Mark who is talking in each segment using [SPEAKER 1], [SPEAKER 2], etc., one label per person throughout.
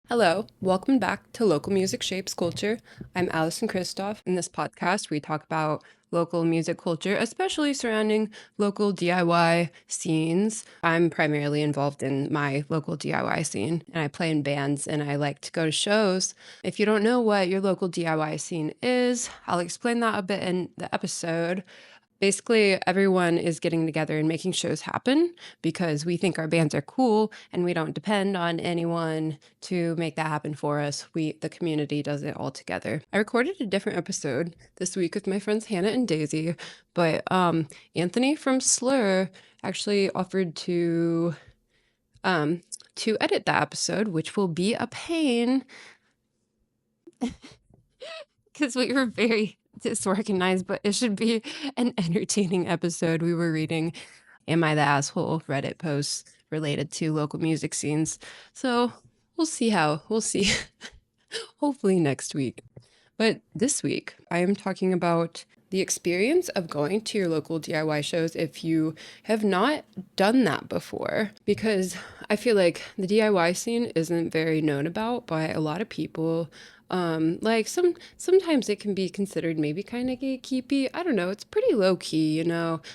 [SPEAKER 1] Hello, welcome back to Local Music Shapes Culture. I'm Allison Kristoff. In this podcast, we talk about local music culture, especially surrounding local DIY scenes. I'm primarily involved in my local DIY scene, and I play in bands and I like to go to shows. If you don't know what your local DIY scene is, I'll explain that a bit in the episode. Basically, everyone is getting together and making shows happen because we think our bands are cool and we don't depend on anyone to make that happen for us. The community does it all together. I recorded a different episode this week with my friends Hannah and Daisy, but Anthony from Slur actually offered to edit that episode, which will be a pain because we were very disorganized, but it should be an entertaining episode. We were reading Am I the Asshole Reddit posts related to local music scenes. So we'll see. Hopefully next week. But this week, I am talking about the experience of going to your local DIY shows if you have not done that before. Because I feel like the DIY scene isn't very known about by a lot of people. Sometimes it can be considered maybe kind of gatekeepy. I don't know. It's pretty low key,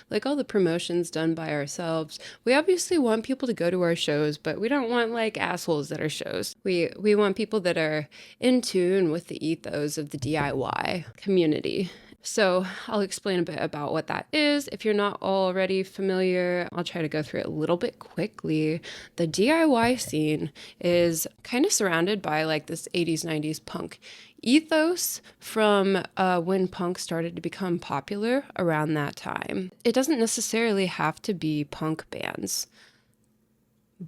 [SPEAKER 1] like all the promotions done by ourselves. We obviously want people to go to our shows, but we don't want like assholes at our shows. We want people that are in tune with the ethos of the DIY community. So I'll explain a bit about what that is. If you're not already familiar, I'll try to go through it a little bit quickly. The DIY scene is kind of surrounded by like this 80s, 90s punk ethos from when punk started to become popular around that time. It doesn't necessarily have to be punk bands.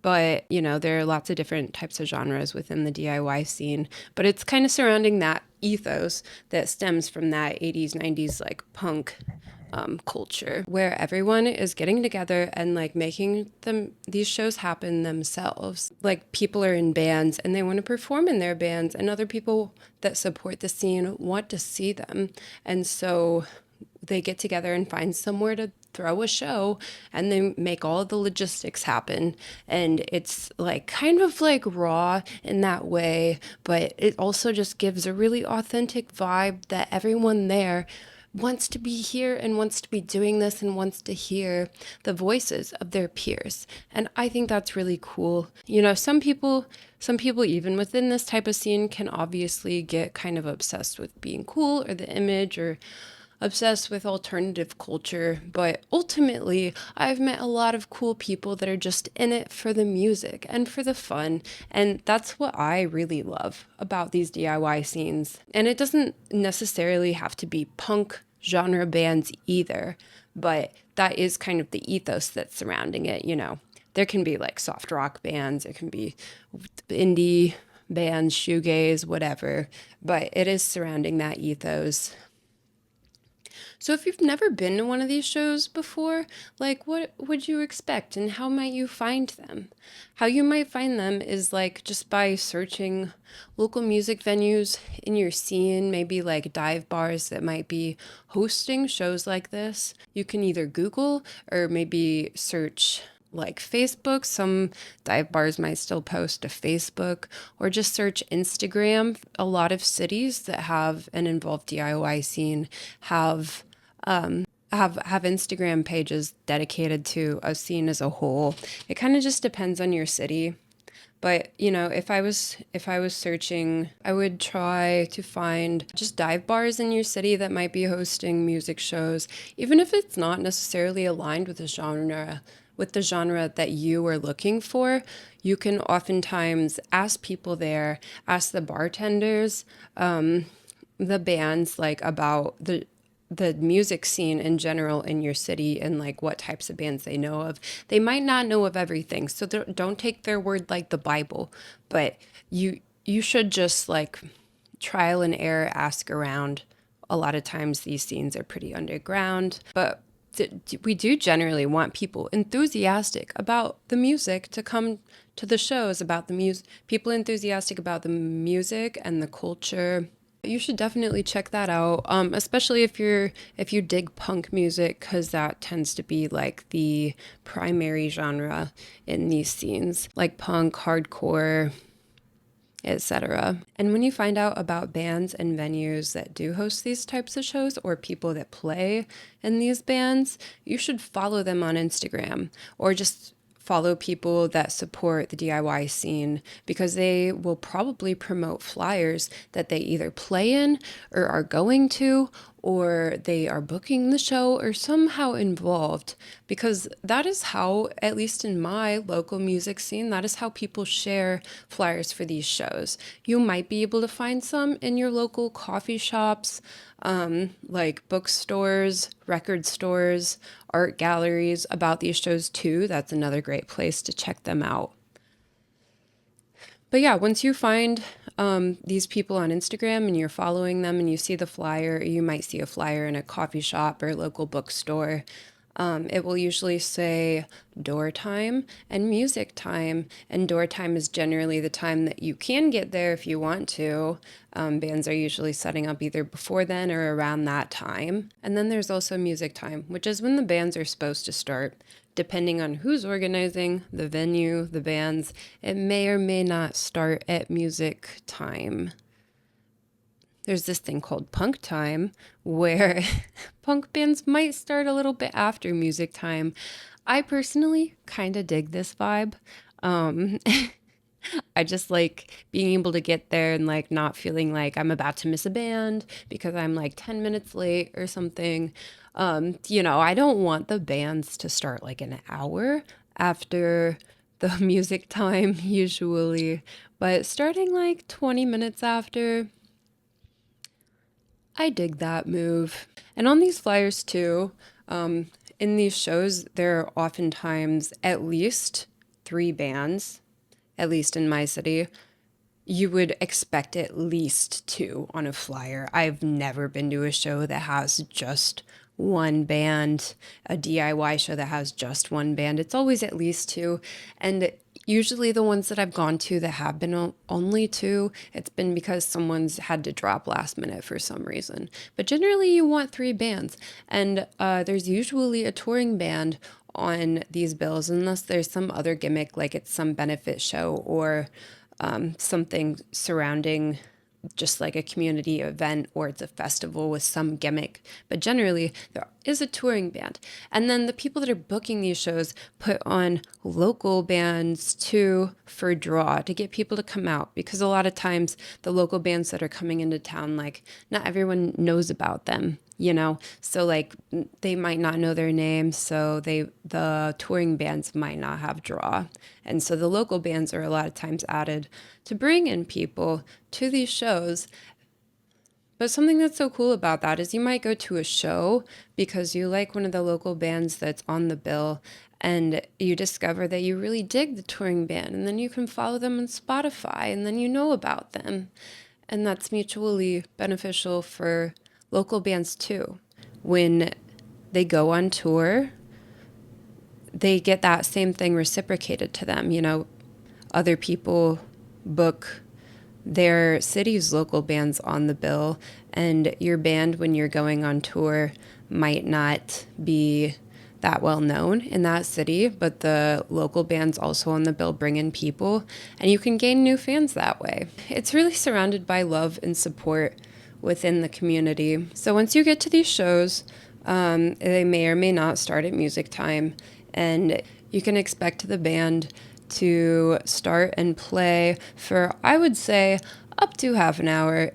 [SPEAKER 1] But, there are lots of different types of genres within the DIY scene. But it's kind of surrounding that ethos that stems from that 80s, 90s, like punk culture, where everyone is getting together and like making these shows happen themselves. Like people are in bands and they want to perform in their bands, and other people that support the scene want to see them. And so they get together and find somewhere to throw a show, and they make all of the logistics happen. And it's like kind of like raw in that way, but it also just gives a really authentic vibe that everyone there wants to be here and wants to be doing this and wants to hear the voices of their peers. And I think that's really cool. Some people even within this type of scene can obviously get kind of obsessed with being cool or the image, or obsessed with alternative culture, but ultimately I've met a lot of cool people that are just in it for the music and for the fun, and that's what I really love about these DIY scenes. And it doesn't necessarily have to be punk genre bands either, but that is kind of the ethos that's surrounding it. There can be like soft rock bands, it can be indie bands, shoegaze, whatever, but it is surrounding that ethos. So if you've never been to one of these shows before, like what would you expect and how might you find them? How you might find them is like just by searching local music venues in your scene, maybe like dive bars that might be hosting shows like this. You can either Google or maybe search like Facebook. Some dive bars might still post to Facebook, or just search Instagram. A lot of cities that have an involved DIY scene have Instagram pages dedicated to a scene as a whole. It kind of just depends on your city. But, if I was searching, I would try to find just dive bars in your city that might be hosting music shows, even if it's not necessarily aligned with the genre that you are looking for. You can oftentimes ask people there, ask the bartenders, the bands, like about the music scene in general in your city and like what types of bands they know of. They might not know of everything, so don't take their word like the Bible, but you should just like trial and error, ask around. A lot of times these scenes are pretty underground, but we do generally want people enthusiastic about the music to come to the shows, about the music, people enthusiastic about the music and the culture. You should definitely check that out, especially if you dig punk music, because that tends to be like the primary genre in these scenes, like punk, hardcore, etc. And when you find out about bands and venues that do host these types of shows or people that play in these bands, you should follow them on Instagram or just follow people that support the DIY scene, because they will probably promote flyers that they either play in or are going to, or they are booking the show or somehow involved, because that is how, at least in my local music scene, that is how people share flyers for these shows. You might be able to find some in your local coffee shops, like bookstores, record stores, art galleries about these shows too. That's another great place to check them out. But yeah, once you find these people on Instagram and you're following them and you see the flyer, you might see a flyer in a coffee shop or local bookstore. It will usually say door time and music time, and door time is generally the time that you can get there if you want to. Bands are usually setting up either before then or around that time. And then there's also music time, which is when the bands are supposed to start. Depending on who's organizing, the venue, the bands, it may or may not start at music time. There's this thing called punk time, where punk bands might start a little bit after music time. I personally kind of dig this vibe. I just like being able to get there and like not feeling like I'm about to miss a band because I'm like 10 minutes late or something. I don't want the bands to start like an hour after the music time usually, but starting like 20 minutes after, I dig that move. And on these flyers too, in these shows, there are oftentimes at least 3 bands, at least in my city. You would expect at least 2 on a flyer. I've never been to a show that has just one band, a DIY show that has just one band. It's always at least 2. And usually the ones that I've gone to that have been only 2, it's been because someone's had to drop last minute for some reason. But generally you want 3 bands. And there's usually a touring band on these bills, unless there's some other gimmick, like it's some benefit show or something surrounding just like a community event, or it's a festival with some gimmick. But generally, there is a touring band. And then the people that are booking these shows put on local bands too for draw to get people to come out, because a lot of times the local bands that are coming into town, like not everyone knows about them. So like they might not know their names, so the touring bands might not have draw. And so the local bands are a lot of times added to bring in people to these shows. But something that's so cool about that is you might go to a show because you like one of the local bands that's on the bill, and you discover that you really dig the touring band, and then you can follow them on Spotify, and then you know about them. And that's mutually beneficial for local bands too. When they go on tour, they get that same thing reciprocated to them. Other people book their city's local bands on the bill, and your band, when you're going on tour, might not be that well known in that city, but the local bands also on the bill bring in people, and you can gain new fans that way. It's really surrounded by love and support within the community. So once you get to these shows, they may or may not start at music time, and you can expect the band to start and play for, I would say, up to half an hour.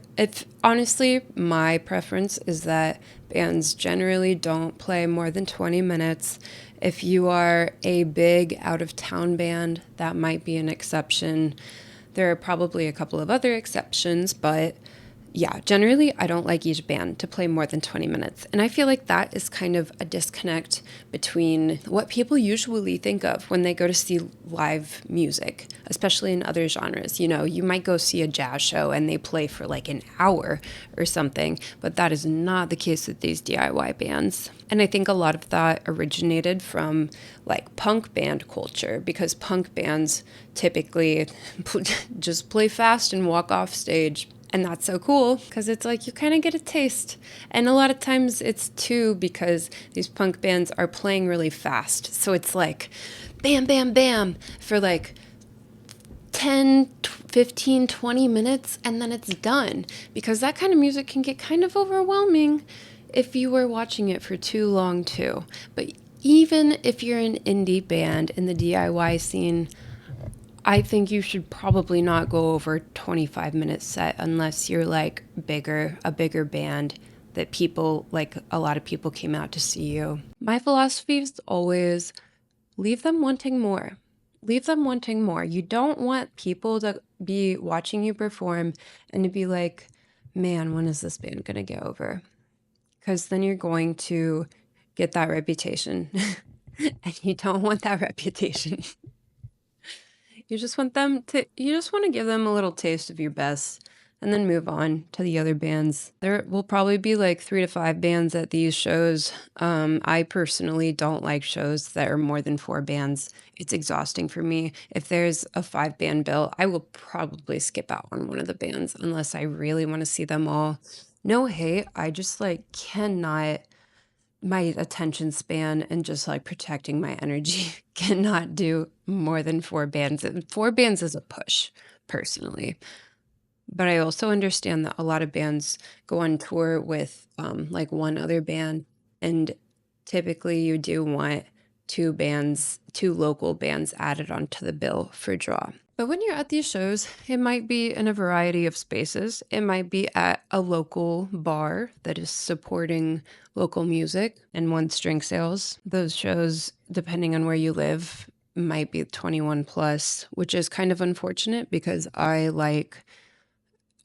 [SPEAKER 1] Honestly, my preference is that bands generally don't play more than 20 minutes. If you are a big out-of-town band, that might be an exception. There are probably a couple of other exceptions, but yeah, generally I don't like each band to play more than 20 minutes. And I feel like that is kind of a disconnect between what people usually think of when they go to see live music, especially in other genres. You might go see a jazz show and they play for like an hour or something, but that is not the case with these DIY bands. And I think a lot of that originated from like punk band culture, because punk bands typically just play fast and walk off stage. And that's so cool, because it's like you kind of get a taste. And a lot of times it's too because these punk bands are playing really fast. So it's like bam, bam, bam for like 10, 15, 20 minutes and then it's done, because that kind of music can get kind of overwhelming if you were watching it for too long too. But even if you're an indie band in the DIY scene, I think you should probably not go over 25-minute set unless you're like a bigger band that people, like a lot of people came out to see you. My philosophy is always leave them wanting more. Leave them wanting more. You don't want people to be watching you perform and to be like, man, when is this band going to get over? Because then you're going to get that reputation. And you don't want that reputation. You just want to give them a little taste of your best and then move on to the other bands. There will probably be like 3 to 5 bands at these shows. I personally don't like shows that are more than 4 bands. It's exhausting for me. If there's a 5-band bill, I will probably skip out on one of the bands unless I really want to see them all. No hate, I just like cannot, my attention span and just like protecting my energy cannot do more than 4 bands. 4 bands is a push, personally. But I also understand that a lot of bands go on tour with like one other band, and typically you do want 2 local bands added onto the bill for draw. But when you're at these shows, it might be in a variety of spaces. It might be at a local bar that is supporting local music and wants drink sales. Those shows, depending on where you live, might be 21 plus, which is kind of unfortunate because I like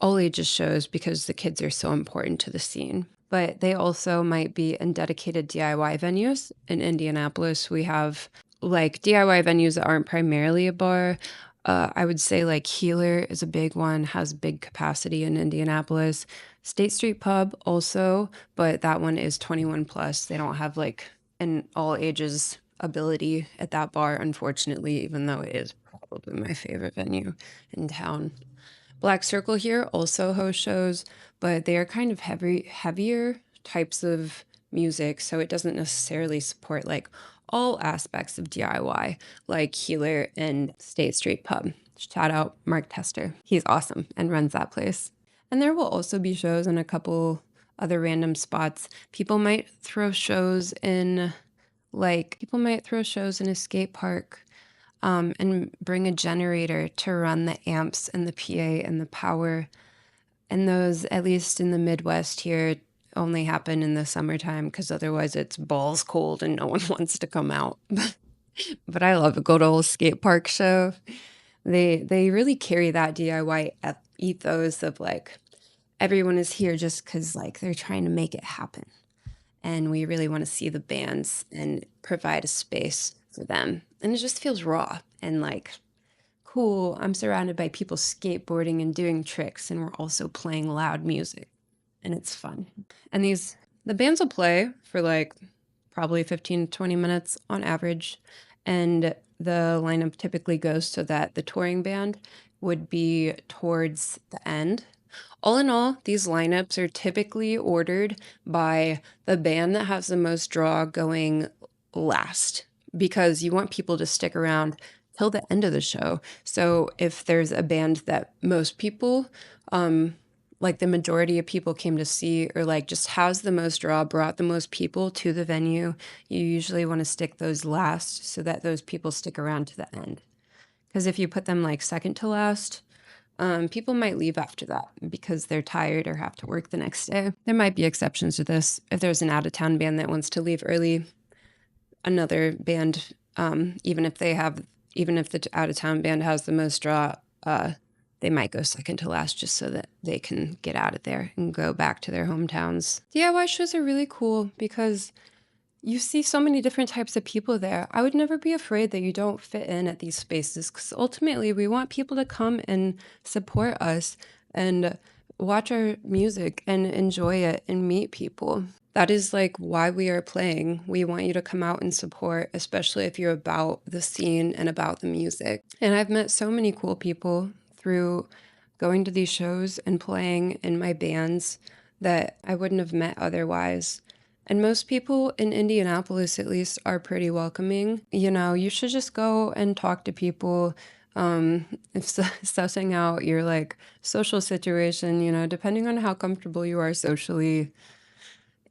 [SPEAKER 1] all ages shows because the kids are so important to the scene. But they also might be in dedicated DIY venues. In Indianapolis, we have like DIY venues that aren't primarily a bar. I would say like Healer is a big one, has big capacity in Indianapolis. State Street Pub also, but that one is 21 plus. They don't have like an all ages ability at that bar, unfortunately, even though it is probably my favorite venue in town. Black Circle here also hosts shows, but they are kind of heavier types of music, so it doesn't necessarily support like all aspects of DIY, like Healer and State Street Pub. Shout out Mark Tester. He's awesome and runs that place. And there will also be shows in a couple other random spots. People might throw shows in a skate park, and bring a generator to run the amps and the PA and the power. And those, at least in the Midwest here, only happen in the summertime because otherwise it's balls cold and no one wants to come out. But I love a good old skate park show. They really carry that DIY ethos of like everyone is here just because like they're trying to make it happen. And we really want to see the bands and provide a space for them. And it just feels raw and like cool. I'm surrounded by people skateboarding and doing tricks, and we're also playing loud music, and it's fun. And the bands will play for like probably 15 to 20 minutes on average. And the lineup typically goes so that the touring band would be towards the end. All in all, these lineups are typically ordered by the band that has the most draw going last, because you want people to stick around till the end of the show. So if there's a band that most people, like the majority of people came to see, or like just has the most draw, brought the most people to the venue, you usually want to stick those last so that those people stick around to the end. Because if you put them like second to last, people might leave after that because they're tired or have to work the next day. There might be exceptions to this. If there's an out-of-town band that wants to leave early, another band, even if the out-of-town band has the most draw, they might go second to last just so that they can get out of there and go back to their hometowns. DIY shows are really cool because you see so many different types of people there. I would never be afraid that you don't fit in at these spaces, because ultimately we want people to come and support us and watch our music and enjoy it and meet people. That is like why we are playing. We want you to come out and support, especially if you're about the scene and about the music. And I've met so many cool people through going to these shows and playing in my bands that I wouldn't have met otherwise. And most people in Indianapolis, at least, are pretty welcoming. You know, you should just go and talk to people. If sussing out your like social situation, you know, depending on how comfortable you are socially,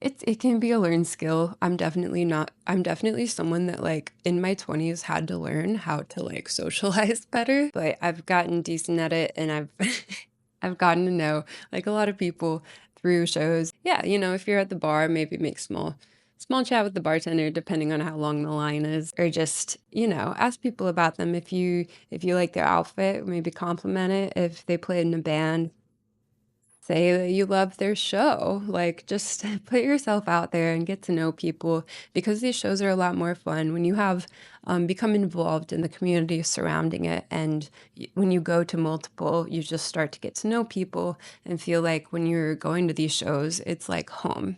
[SPEAKER 1] it can be a learned skill. I'm definitely someone that like in my 20s had to learn how to like socialize better, but I've gotten decent at it and I've I've gotten to know like a lot of people through shows. Yeah, you know, if you're at the bar, maybe make small chat with the bartender depending on how long the line is, or just, you know, ask people about them. If you like their outfit, maybe compliment it. If they played in a band, say that you love their show. Like, just put yourself out there and get to know people, because these shows are a lot more fun when you have become involved in the community surrounding it. And when you go to multiple, you just start to get to know people and feel like when you're going to these shows, it's like home.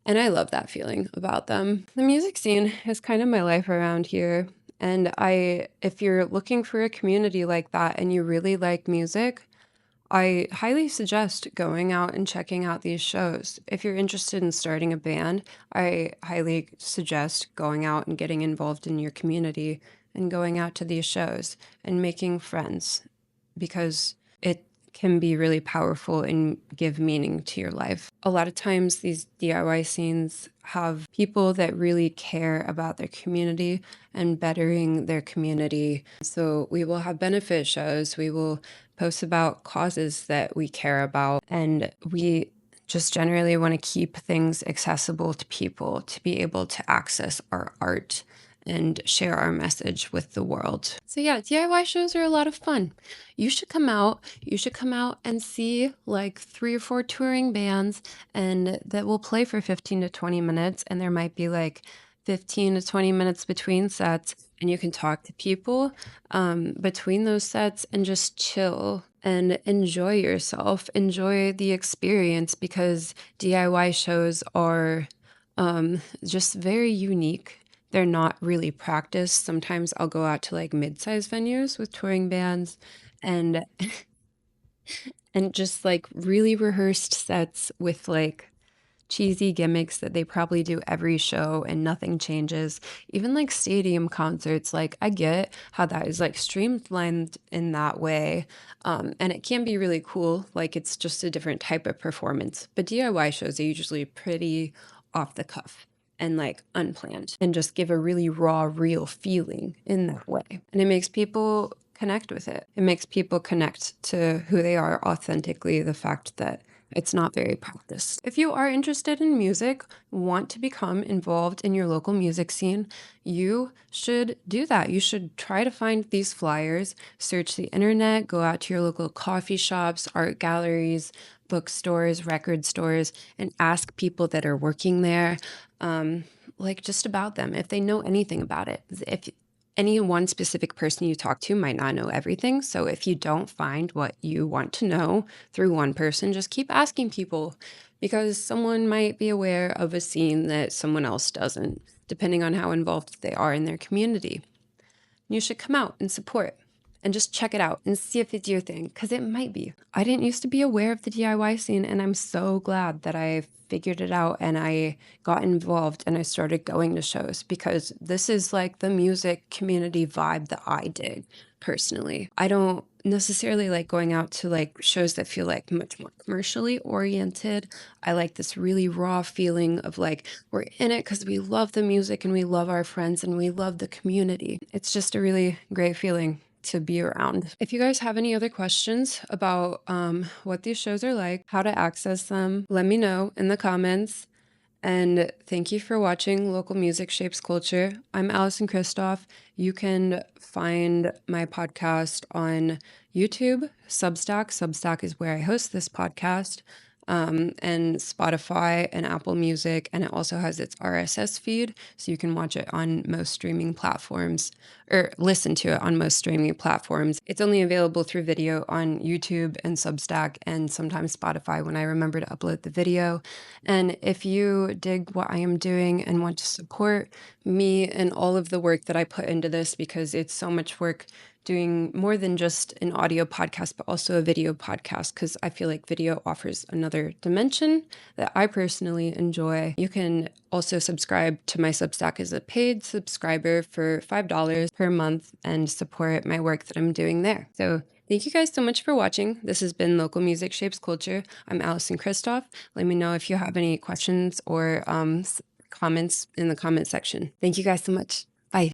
[SPEAKER 1] And I love that feeling about them. The music scene is kind of my life around here. And if you're looking for a community like that and you really like music, I highly suggest going out and checking out these shows. If you're interested in starting a band, I highly suggest going out and getting involved in your community and going out to these shows and making friends, because it can be really powerful and give meaning to your life. A lot of times, these DIY scenes have people that really care about their community and bettering their community. So, we will have benefit shows, we will post about causes that we care about, and we just generally want to keep things accessible to people to be able to access our art and share our message with the world. So yeah, DIY shows are a lot of fun. You should come out. You should come out and see like 3 or 4 touring bands, and that will play for 15 to 20 minutes, and there might be like 15 to 20 minutes between sets, and you can talk to people between those sets and just chill and enjoy yourself, enjoy the experience, because DIY shows are just very unique. They're not really practiced. Sometimes I'll go out to like mid-sized venues with touring bands and just like really rehearsed sets with like cheesy gimmicks that they probably do every show and nothing changes. Even like stadium concerts, like I get how that is like streamlined in that way. And it can be really cool. Like it's just a different type of performance. But DIY shows are usually pretty off the cuff and like unplanned and just give a really raw, real feeling in that way. And it makes people connect with it. It makes people connect to who they are authentically, the fact that it's not very practiced. If you are interested in music, want to become involved in your local music scene, you should do that. You should try to find these flyers, search the internet, go out to your local coffee shops, art galleries, bookstores, record stores, and ask people that are working there, like just about them, if they know anything about it. If any one specific person you talk to might not know everything. So if you don't find what you want to know through one person, just keep asking people, because someone might be aware of a scene that someone else doesn't, depending on how involved they are in their community. You should come out and support and just check it out and see if it's your thing, because it might be. I didn't used to be aware of the DIY scene, and I'm so glad that I figured it out and I got involved and I started going to shows, because this is like the music community vibe that I dig personally. I don't necessarily like going out to like shows that feel like much more commercially oriented. I like this really raw feeling of like we're in it because we love the music and we love our friends and we love the community. It's just a really great feeling to be around. If you guys have any other questions about what these shows are like, how to access them, let me know in the comments. And thank you for watching Local Music Shapes Culture. I'm Allison Kristoff. You can find my podcast on YouTube, Substack. Substack is where I host this podcast, and Spotify and Apple Music. And it also has its RSS feed, so you can watch it on most streaming platforms, or listen to it on most streaming platforms. It's only available through video on YouTube and Substack and sometimes Spotify when I remember to upload the video. And if you dig what I am doing and want to support me and all of the work that I put into this, because it's so much work doing more than just an audio podcast, but also a video podcast, because I feel like video offers another dimension that I personally enjoy. You can also subscribe to my Substack as a paid subscriber for $5 per month and support my work that I'm doing there. So thank you guys so much for watching. This has been Local Music Shapes Culture. I'm Allison Kristoff. Let me know if you have any questions or comments in the comment section. Thank you guys so much.